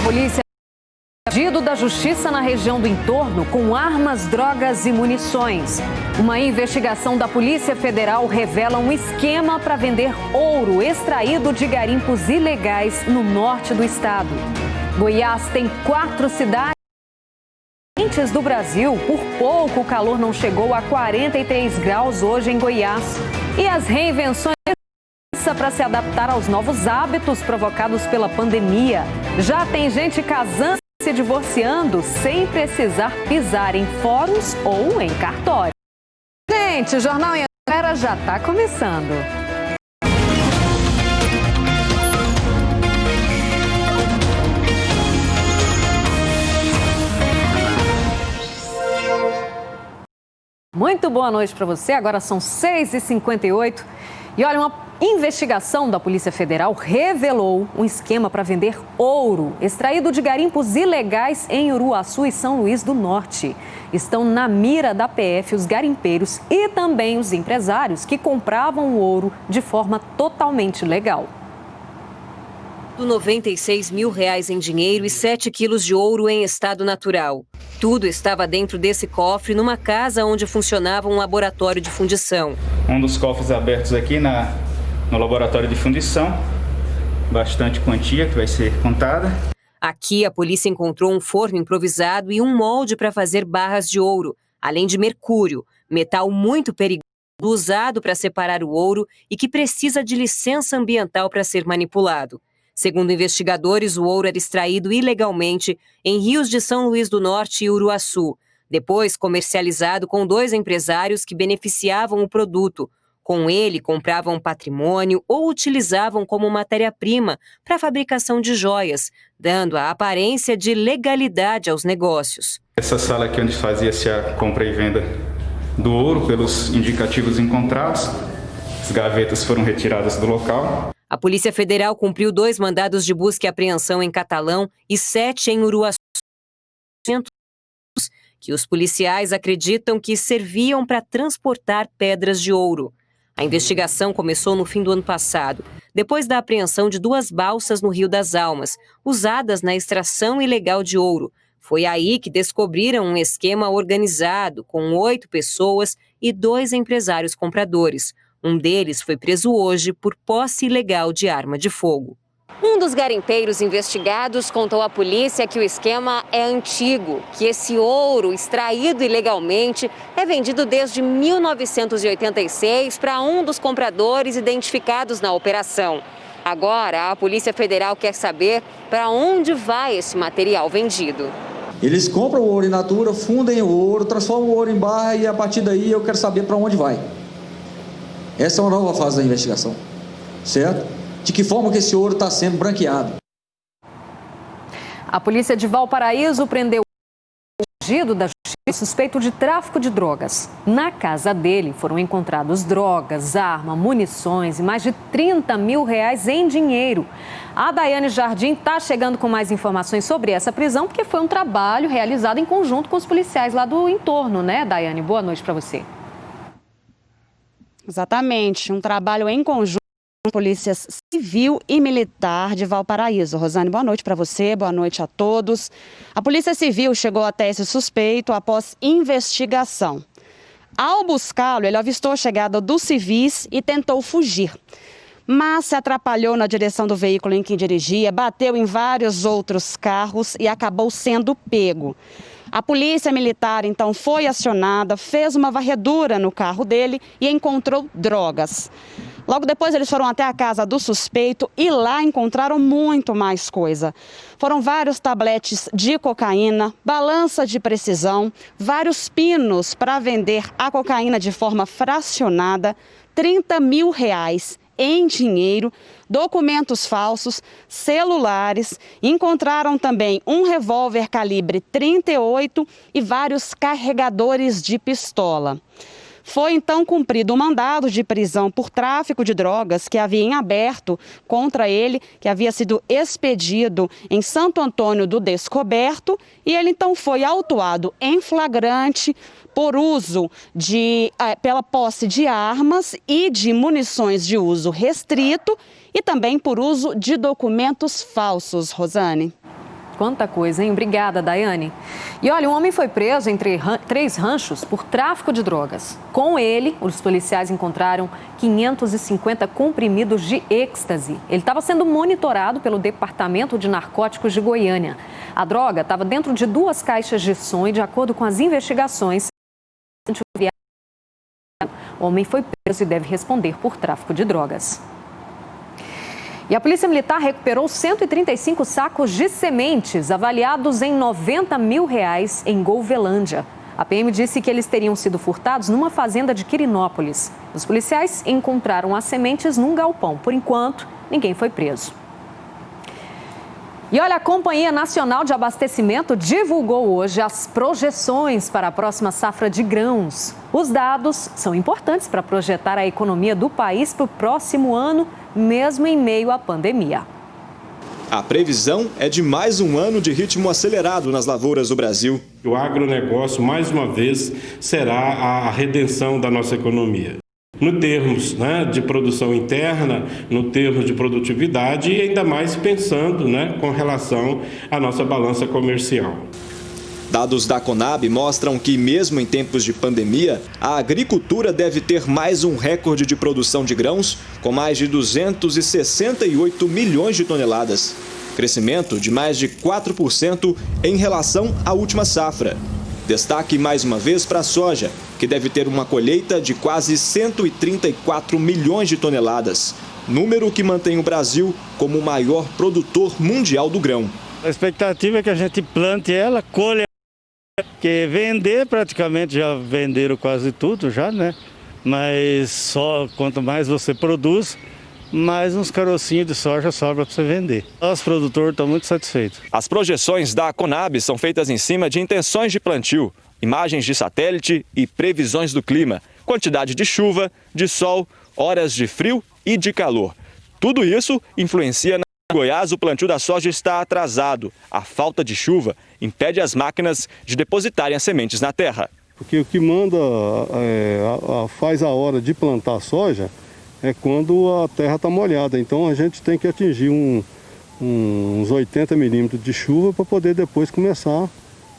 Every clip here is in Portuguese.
Polícia pedido da Justiça na região do entorno com armas, drogas e munições. Uma investigação da Polícia Federal revela um esquema para vender ouro extraído de garimpos ilegais no norte do estado. Goiás tem 4 cidades do Brasil. Por pouco o calor não chegou a 43 graus hoje em Goiás. E as reinvenções para se adaptar aos novos hábitos provocados pela pandemia. Já tem gente casando e se divorciando sem precisar pisar em fóruns ou em cartório. Gente, o Jornal Anhanguera já está começando. Muito boa noite para você. Agora são 6h58. E olha, uma investigação da Polícia Federal revelou um esquema para vender ouro extraído de garimpos ilegais em Uruaçu e São Luís do Norte. Estão na mira da PF os garimpeiros e também os empresários que compravam o ouro de forma totalmente legal. R$96 mil em dinheiro e 7 quilos de ouro em estado natural. Tudo estava dentro desse cofre numa casa onde funcionava um laboratório de fundição. Um dos cofres abertos aqui no laboratório de fundição, bastante quantia que vai ser contada. Aqui a polícia encontrou um forno improvisado e um molde para fazer barras de ouro, além de mercúrio, metal muito perigoso usado para separar o ouro e que precisa de licença ambiental para ser manipulado. Segundo investigadores, o ouro era extraído ilegalmente em rios de São Luís do Norte e Uruaçu, depois comercializado com 2 empresários que beneficiavam o produto. Com ele, compravam patrimônio ou utilizavam como matéria-prima para a fabricação de joias, dando a aparência de legalidade aos negócios. Essa sala aqui onde fazia-se a compra e venda do ouro pelos indicativos encontrados, as gavetas foram retiradas do local. A Polícia Federal cumpriu 2 mandados de busca e apreensão em Catalão e 7 em Uruaçu, que os policiais acreditam que serviam para transportar pedras de ouro. A investigação começou no fim do ano passado, depois da apreensão de 2 balsas no Rio das Almas, usadas na extração ilegal de ouro. Foi aí que descobriram um esquema organizado com 8 pessoas e 2 empresários compradores. Um deles foi preso hoje por posse ilegal de arma de fogo. Um dos garimpeiros investigados contou à polícia que o esquema é antigo, que esse ouro extraído ilegalmente é vendido desde 1986 para um dos compradores identificados na operação. Agora, a Polícia Federal quer saber para onde vai esse material vendido. Eles compram o ouro in natura, fundem o ouro, transformam o ouro em barra e a partir daí eu quero saber para onde vai. Essa é uma nova fase da investigação, certo? De que forma que esse ouro está sendo branqueado. A polícia de Valparaíso prendeu o fugido da justiça suspeito de tráfico de drogas. Na casa dele foram encontrados drogas, arma, munições e mais de R$30 mil em dinheiro. A Daiane Jardim está chegando com mais informações sobre essa prisão, porque foi um trabalho realizado em conjunto com os policiais lá do entorno, né, Daiane? Boa noite para você. Exatamente, um trabalho em conjunto com polícias civil e militar de Valparaíso. Rosane, boa noite para você, boa noite a todos. A Polícia Civil chegou até esse suspeito após investigação. Ao buscá-lo, ele avistou a chegada dos civis e tentou fugir. Mas se atrapalhou na direção do veículo em que dirigia, bateu em vários outros carros e acabou sendo pego. A polícia militar, então, foi acionada, fez uma varredura no carro dele e encontrou drogas. Logo depois, eles foram até a casa do suspeito e lá encontraram muito mais coisa. Foram vários tabletes de cocaína, balança de precisão, vários pinos para vender a cocaína de forma fracionada, R$30 mil em dinheiro, documentos falsos, celulares. Encontraram também um revólver calibre 38 e vários carregadores de pistola. Foi então cumprido um mandado de prisão por tráfico de drogas que havia em aberto contra ele, que havia sido expedido em Santo Antônio do Descoberto, e ele então foi autuado em flagrante por uso pela posse de armas e de munições de uso restrito e também por uso de documentos falsos, Rosane. quanta coisa, hein? Obrigada, Daiane. E olha, um homem foi preso entre 3 ranchos por tráfico de drogas. Com ele, os policiais encontraram 550 comprimidos de êxtase. Ele estava sendo monitorado pelo Departamento de Narcóticos de Goiânia. A droga estava dentro de 2 caixas de som e, de acordo com as investigações, o homem foi preso e deve responder por tráfico de drogas. E a Polícia Militar recuperou 135 sacos de sementes avaliados em R$90 mil em Golvelândia. A PM disse que eles teriam sido furtados numa fazenda de Quirinópolis. Os policiais encontraram as sementes num galpão. Por enquanto, ninguém foi preso. E olha, a Companhia Nacional de Abastecimento divulgou hoje as projeções para a próxima safra de grãos. Os dados são importantes para projetar a economia do país para o próximo ano, mesmo em meio à pandemia. A previsão é de mais um ano de ritmo acelerado nas lavouras do Brasil. O agronegócio, mais uma vez, será a redenção da nossa economia. No termos de produção interna, no termos de produtividade e ainda mais pensando com relação à nossa balança comercial. Dados da Conab mostram que, mesmo em tempos de pandemia, a agricultura deve ter mais um recorde de produção de grãos, com mais de 268 milhões de toneladas. Crescimento de mais de 4% em relação à última safra. Destaque mais uma vez para a soja, que deve ter uma colheita de quase 134 milhões de toneladas, número que mantém o Brasil como o maior produtor mundial do grão. A expectativa é que a gente plante ela, colhe, que vender praticamente já venderam quase tudo já, Mas só quanto mais você produz, mais uns carocinhos de soja sobra para você vender. Os produtores estão muito satisfeitos. As projeções da Conab são feitas em cima de intenções de plantio, imagens de satélite e previsões do clima, quantidade de chuva, de sol, horas de frio e de calor. Tudo isso influencia na Goiás. O plantio da soja está atrasado. A falta de chuva impede as máquinas de depositarem as sementes na terra. Porque o que manda, faz a hora de plantar a soja é quando a terra está molhada. Então a gente tem que atingir uns 80 milímetros de chuva para poder depois começar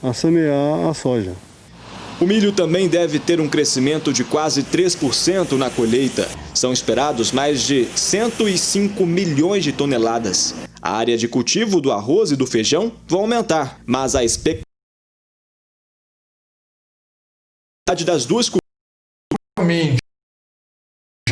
a semear a soja. O milho também deve ter um crescimento de quase 3% na colheita. São esperados mais de 105 milhões de toneladas. A área de cultivo do arroz e do feijão vão aumentar, mas a expectativa das duas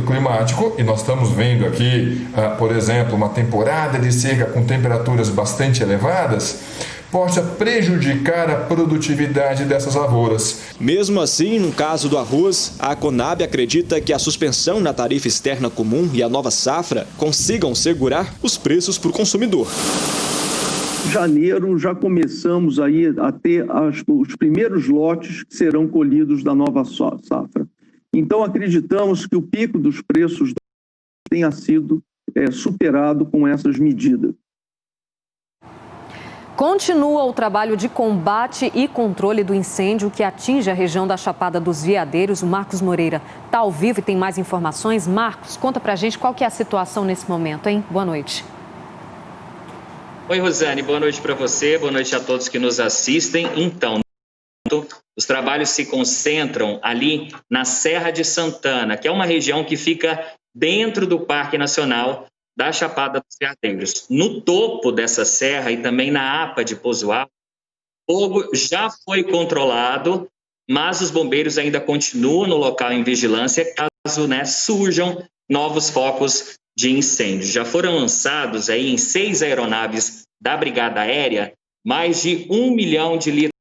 climático, e nós estamos vendo aqui, por exemplo, uma temporada de seca com temperaturas bastante elevadas, possa prejudicar a produtividade dessas lavouras. Mesmo assim, no caso do arroz, a Conab acredita que a suspensão na tarifa externa comum e a nova safra consigam segurar os preços para o consumidor. Em janeiro já começamos aí a ter os primeiros lotes que serão colhidos da nova safra. Então acreditamos que o pico dos preços tenha sido superado com essas medidas. Continua o trabalho de combate e controle do incêndio que atinge a região da Chapada dos Veadeiros. O Marcos Moreira está ao vivo e tem mais informações. Marcos, conta pra gente qual que é a situação nesse momento, hein? Boa noite. Oi, Rosane, boa noite para você, boa noite a todos que nos assistem. Então, os trabalhos se concentram ali na Serra de Santana, que é uma região que fica dentro do Parque Nacional da Chapada dos Veadeiros. No topo dessa serra e também na APA de Pozoal, o fogo já foi controlado, mas os bombeiros ainda continuam no local em vigilância caso surjam novos focos de incêndio. Já foram lançados aí em 6 aeronaves da Brigada Aérea mais de 1 milhão de litros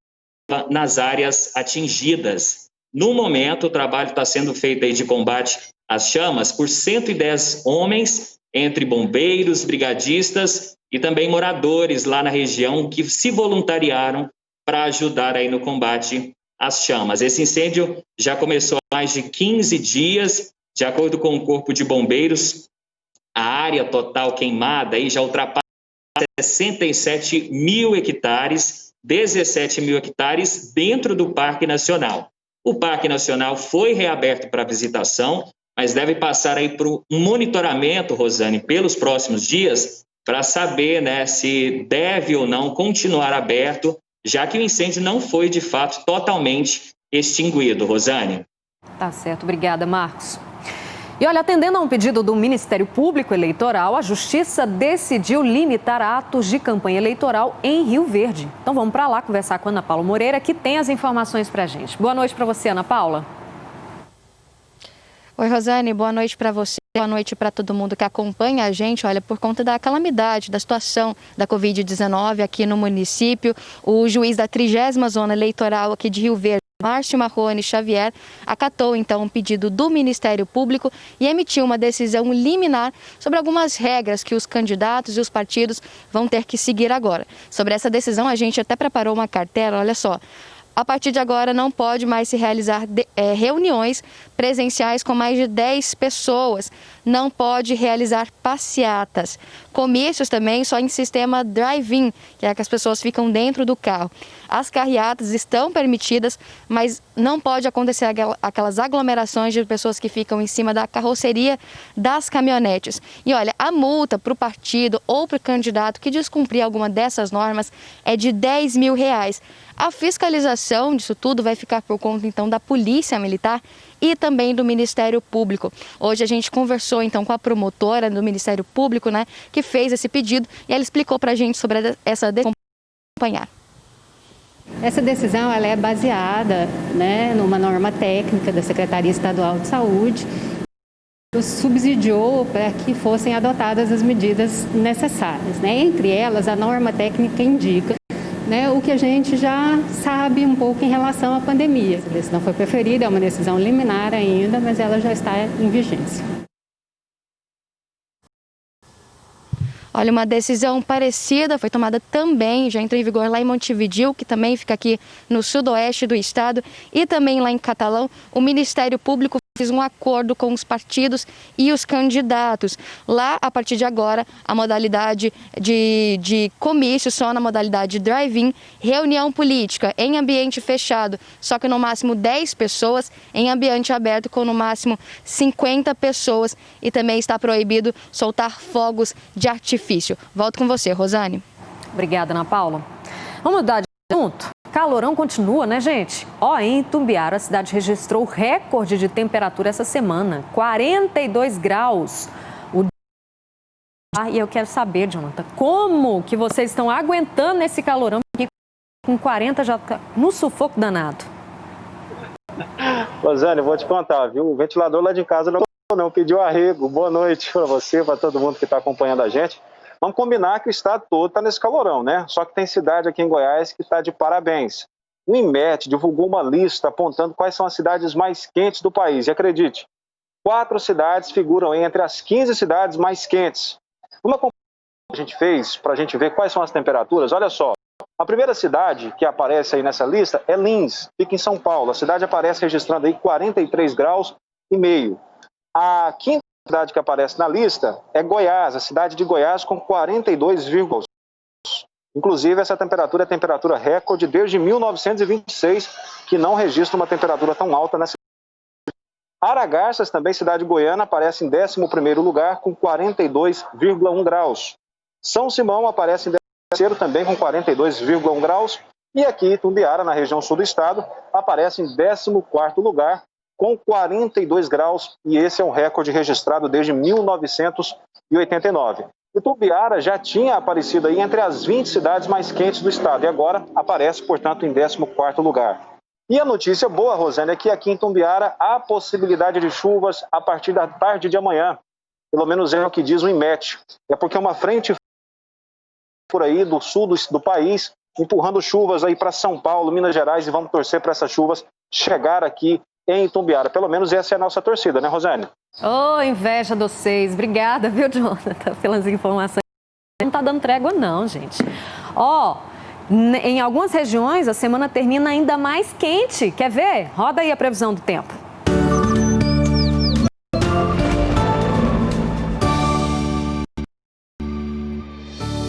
nas áreas atingidas. No momento, o trabalho está sendo feito aí de combate às chamas por 110 homens, entre bombeiros, brigadistas e também moradores lá na região que se voluntariaram para ajudar aí no combate às chamas. Esse incêndio já começou há mais de 15 dias, de acordo com o Corpo de Bombeiros, a área total queimada aí já ultrapassa 67 mil hectares, 17 mil hectares dentro do Parque Nacional. O Parque Nacional foi reaberto para visitação, mas deve passar aí por um monitoramento, Rosane, pelos próximos dias, para saber, né, se deve ou não continuar aberto, já que o incêndio não foi, de fato, totalmente extinguido. Rosane. Tá certo, obrigada, Marcos. E olha, atendendo a um pedido do Ministério Público Eleitoral, a Justiça decidiu limitar atos de campanha eleitoral em Rio Verde. Então vamos para lá conversar com a Ana Paula Moreira, que tem as informações para a gente. Boa noite para você, Ana Paula. Oi, Rosane, boa noite para você, boa noite para todo mundo que acompanha a gente. Olha, por conta da calamidade, da situação da Covid-19 aqui no município, o juiz da 30ª Zona Eleitoral aqui de Rio Verde, Márcio Marrone Xavier, acatou então um pedido do Ministério Público e emitiu uma decisão liminar sobre algumas regras que os candidatos e os partidos vão ter que seguir agora. Sobre essa decisão, a gente até preparou uma cartela, olha só. A partir de agora, não pode mais se realizar reuniões presenciais com mais de 10 pessoas. Não pode realizar passeatas. Comícios também só em sistema drive-in, que é que as pessoas ficam dentro do carro. As carreatas estão permitidas, mas não pode acontecer aquelas aglomerações de pessoas que ficam em cima da carroceria das caminhonetes. E olha, a multa para o partido ou para o candidato que descumprir alguma dessas normas é de R$10 mil. A fiscalização disso tudo vai ficar por conta, então, da Polícia Militar e também do Ministério Público. Hoje a gente conversou, então, com a promotora do Ministério Público, né, que fez esse pedido, e ela explicou para a gente sobre essa decisão. Acompanhar. Essa decisão ela é baseada, né, numa norma técnica da Secretaria Estadual de Saúde, que subsidiou para que fossem adotadas as medidas necessárias, né? Entre elas, a norma técnica indica, né, o que a gente já sabe um pouco em relação à pandemia. A decisão foi preferida, é uma decisão liminar ainda, mas ela já está em vigência. Olha, uma decisão parecida foi tomada também, já entrou em vigor lá em Montevidéu, que também fica aqui no sudoeste do estado, e também lá em Catalão. O Ministério Público fez um acordo com os partidos e os candidatos. Lá, a partir de agora, a modalidade de comício só na modalidade drive-in, reunião política em ambiente fechado, só que no máximo 10 pessoas, em ambiente aberto com no máximo 50 pessoas, e também está proibido soltar fogos de artifício. Volto com você, Rosane. Obrigada, Ana Paula. Vamos mudar de assunto? Calorão continua, né, gente? Em Itumbiara, a cidade registrou recorde de temperatura essa semana, 42 graus. E eu quero saber, Jonathan, como que vocês estão aguentando esse calorão? Porque com 40 já tá no sufoco danado. Rosane, vou te contar, viu? O ventilador lá de casa não pediu arrego. Boa noite para você, para todo mundo que está acompanhando a gente. Vamos combinar que o estado todo está nesse calorão, né? Só que tem cidade aqui em Goiás que está de parabéns. O INMET divulgou uma lista apontando quais são as cidades mais quentes do país. E acredite, 4 cidades figuram entre as 15 cidades mais quentes. Uma comparação que a gente fez para a gente ver quais são as temperaturas, olha só. A primeira cidade que aparece aí nessa lista é Lins, fica em São Paulo. A cidade aparece registrando aí 43 graus e meio. A quinta cidade que aparece na lista é Goiás, a cidade de Goiás com 42,2. Inclusive, essa temperatura é a temperatura recorde desde 1926, que não registra uma temperatura tão alta nessa cidade. Aragarças, também cidade goiana, aparece em 11º lugar com 42,1 graus. São Simão aparece em 13º também com 42,1 graus. E aqui, Itumbiara, na região sul do estado, aparece em 14º lugar com 42 graus, e esse é um recorde registrado desde 1989. Itumbiara já tinha aparecido aí entre as 20 cidades mais quentes do estado, e agora aparece, portanto, em 14º lugar. E a notícia boa, Rosane, é que aqui em Itumbiara há possibilidade de chuvas a partir da tarde de amanhã. Pelo menos é o que diz o INMET. É porque uma frente por aí do sul do país, empurrando chuvas aí para São Paulo, Minas Gerais, e vamos torcer para essas chuvas chegar aqui em Itumbiara. Pelo menos essa é a nossa torcida, né, Rosane? Inveja de vocês. Obrigada, viu, Jonathan, pelas informações. Não tá dando trégua, não, gente. Em algumas regiões, a semana termina ainda mais quente. Quer ver? Roda aí a previsão do tempo.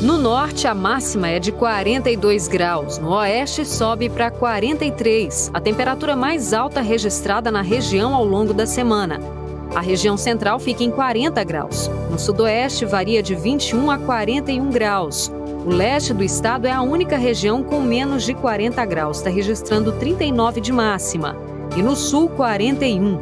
No norte, a máxima é de 42 graus. No oeste, sobe para 43, a temperatura mais alta registrada na região ao longo da semana. A região central fica em 40 graus. No sudoeste, varia de 21 a 41 graus. O leste do estado é a única região com menos de 40 graus, está registrando 39 de máxima. E no sul, 41.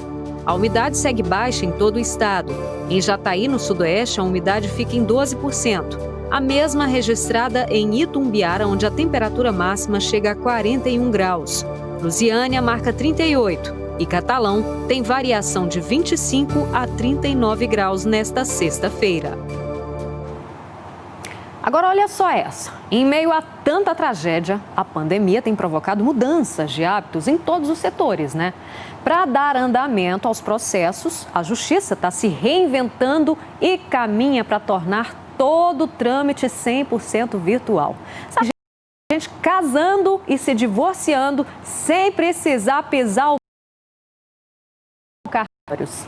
A umidade segue baixa em todo o estado. Em Jataí, no sudoeste, a umidade fica em 12%. A mesma registrada em Itumbiara, onde a temperatura máxima chega a 41 graus. Lusiânia marca 38 e Catalão tem variação de 25 a 39 graus nesta sexta-feira. Agora olha só essa. Em meio a tanta tragédia, a pandemia tem provocado mudanças de hábitos em todos os setores, né? Para dar andamento aos processos, a Justiça está se reinventando e caminha para tornar todo o trâmite 100% virtual. Sabe, gente casando e se divorciando sem precisar pesar o cartórios.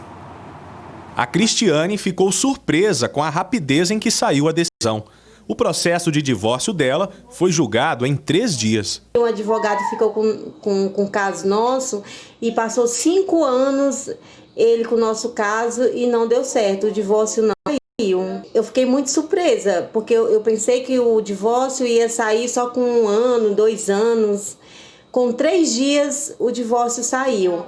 A Cristiane ficou surpresa com a rapidez em que saiu a decisão. O processo de divórcio dela foi julgado em 3 dias. Um advogado ficou com o caso nosso e passou 5 anos ele com o nosso caso e não deu certo, o divórcio não saiu. Eu fiquei muito surpresa, porque eu pensei que o divórcio ia sair só com 1 ano, 2 anos. Com 3 dias o divórcio saiu.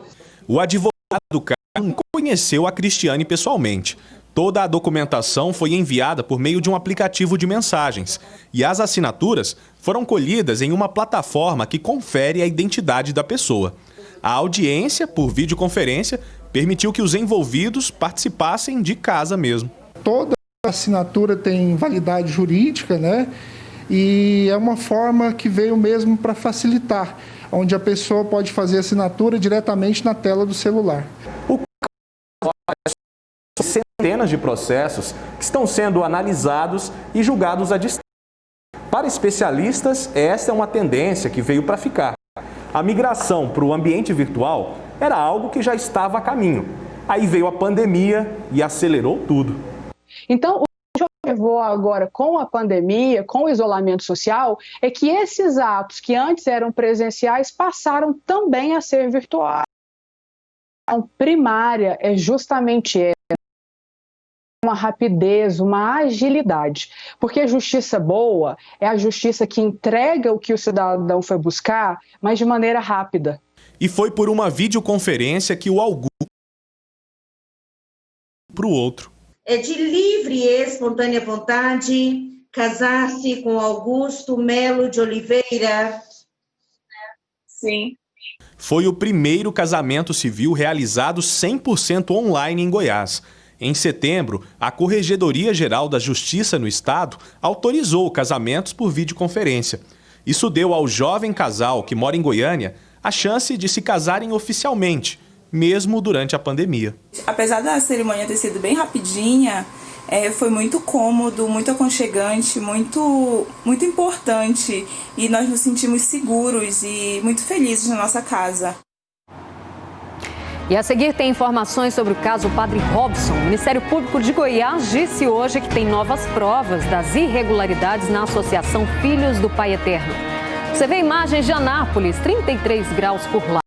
O advogado do caso não conheceu a Cristiane pessoalmente. Toda a documentação foi enviada por meio de um aplicativo de mensagens e as assinaturas foram colhidas em uma plataforma que confere a identidade da pessoa. A audiência, por videoconferência, permitiu que os envolvidos participassem de casa mesmo. Toda assinatura tem validade jurídica, né? E é uma forma que veio mesmo para facilitar, onde a pessoa pode fazer a assinatura diretamente na tela do celular. Centenas de processos que estão sendo analisados e julgados à distância. Para especialistas, esta é uma tendência que veio para ficar. A migração para o ambiente virtual era algo que já estava a caminho. Aí veio a pandemia e acelerou tudo. Então, o que observou agora com a pandemia, com o isolamento social, é que esses atos que antes eram presenciais passaram também a ser virtuais. A primária é justamente essa. Uma rapidez, uma agilidade, porque a justiça boa é a justiça que entrega o que o cidadão foi buscar, mas de maneira rápida. E foi por uma videoconferência que o Augusto para o outro. É de livre e espontânea vontade casar-se com Augusto Melo de Oliveira? Sim. Foi o primeiro casamento civil realizado 100% online em Goiás. Em setembro, a Corregedoria Geral da Justiça no Estado autorizou casamentos por videoconferência. Isso deu ao jovem casal que mora em Goiânia a chance de se casarem oficialmente, mesmo durante a pandemia. Apesar da cerimônia ter sido bem rapidinha, foi muito cômodo, muito aconchegante, muito importante. E nós nos sentimos seguros e muito felizes na nossa casa. E a seguir tem informações sobre o caso Padre Robson. O Ministério Público de Goiás disse hoje que tem novas provas das irregularidades na Associação Filhos do Pai Eterno. Você vê imagens de Anápolis, 33 graus por lá.